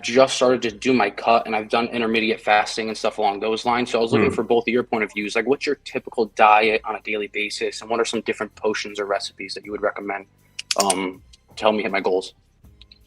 just started to do my cut, and I've done intermediate fasting and stuff along those lines. So I was looking for both of your point of views. Like, what's your typical diet on a daily basis, and what are some different potions or recipes that you would recommend to help me hit my goals?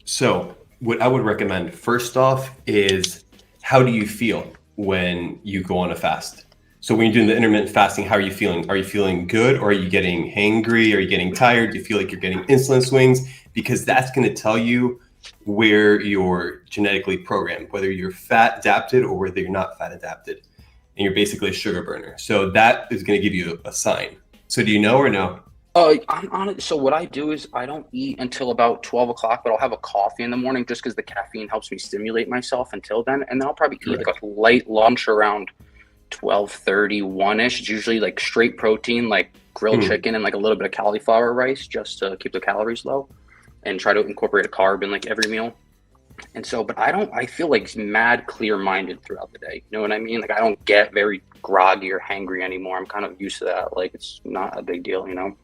So what I would recommend first off is, how do you feel when you go on a fast? So when you're doing the intermittent fasting, how are you feeling? Are you feeling good, or are you getting hangry? Are you getting tired? Do you feel like you're getting insulin swings? Because that's going to tell you where you're genetically programmed, whether you're fat adapted or whether you're not fat adapted, and you're basically a sugar burner. So that is going to give you a sign. So do you know or no? I'm on it. So what I do is I don't eat until about 12 o'clock, but I'll have a coffee in the morning just because the caffeine helps me stimulate myself until then. And then I'll probably eat like a light lunch around 12:30, 1-ish. It's usually like straight protein, like grilled chicken and like a little bit of cauliflower rice just to keep the calories low, and try to incorporate a carb in like every meal. And so, but I feel like mad clear-minded throughout the day. You know what I mean? Like I don't get very groggy or hangry anymore. I'm kind of used to that. Like it's not a big deal, you know?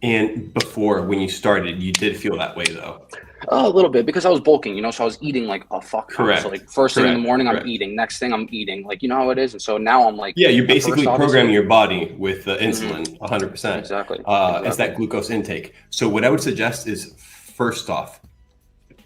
And before, when you started, you did feel that way though? A little bit, because I was bulking, you know, so I was eating like a fuck ton. Correct. So like first thing in the morning, Correct. I'm eating. Next thing I'm eating. Like, you know how it is. And so now I'm like, Yeah, you're basically first, programming your body with insulin 100%. Exactly. It's that glucose intake. So what I would suggest is, first off,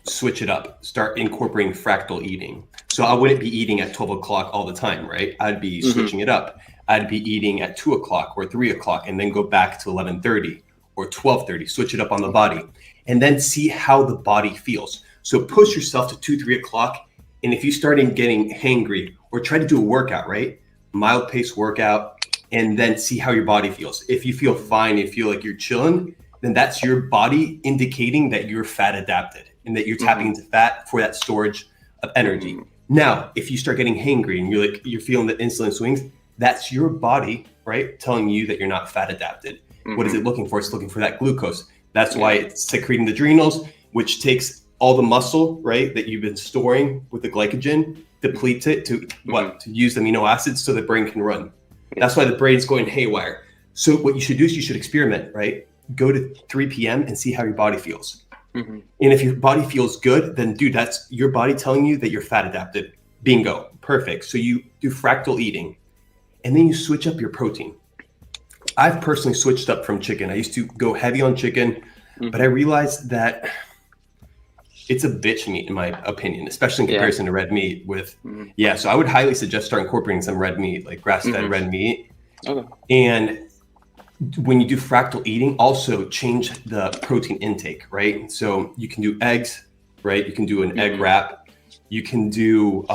switch it up. Start incorporating fractal eating. So I wouldn't be eating at 12 o'clock all the time, right? I'd be switching it up. I'd be eating at 2 o'clock or 3 o'clock, and then go back to 11:30 or 12:30. Switch it up on the body, and then see how the body feels. So push yourself to 2, 3 o'clock. And if you start getting hangry, or try to do a workout, right? Mild pace workout, and then see how your body feels. If you feel fine, you feel like you're chilling, then that's your body indicating that you're fat adapted and that you're tapping into fat for that storage of energy. Now, if you start getting hangry and you're feeling the insulin swings, that's your body, right, telling you that you're not fat adapted. What is it looking for? It's looking for that glucose. That's why it's secreting the adrenals, which takes all the muscle, right, that you've been storing with the glycogen, depletes it to what? To use amino acids so the brain can run. That's why the brain's going haywire. So what you should do is you should experiment, right? Go to 3 p.m. and see how your body feels. And if your body feels good, then dude, that's your body telling you that you're fat adapted. Bingo, perfect. So you do fractal eating, and then you switch up your protein. I've personally switched up from chicken. I used to go heavy on chicken, but I realized that it's a bitch meat in my opinion, especially in comparison to red meat so I would highly suggest start incorporating some red meat, like grass-fed red meat. And when you do fractal eating, also change the protein intake, right? So you can do eggs, right? You can do an egg wrap. You can do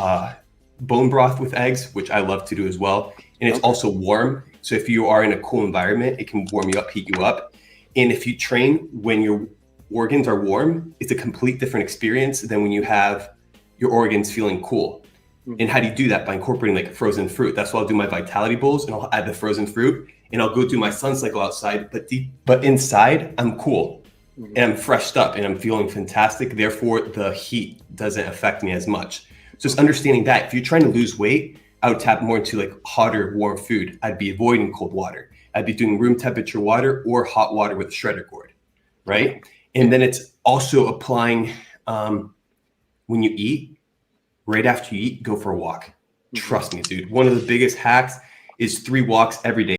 bone broth with eggs, which I love to do as well. And it's also warm. So if you are in a cool environment, it can warm you up, heat you up. And if you train when your organs are warm, it's a complete different experience than when you have your organs feeling cool. And how do you do that? By incorporating like frozen fruit. That's why I'll do my vitality bowls, and I'll add the frozen fruit, and I'll go do my sun cycle outside. But inside, I'm cool and I'm freshed up and I'm feeling fantastic. Therefore, the heat doesn't affect me as much. So it's understanding that if you're trying to lose weight, I would tap more into like hotter, warm food. I'd be avoiding cold water. I'd be doing room temperature water or hot water with a shredder cord, right? And then it's also applying when you eat, right after you eat, go for a walk. Trust me, dude. One of the biggest hacks is 3 walks every day.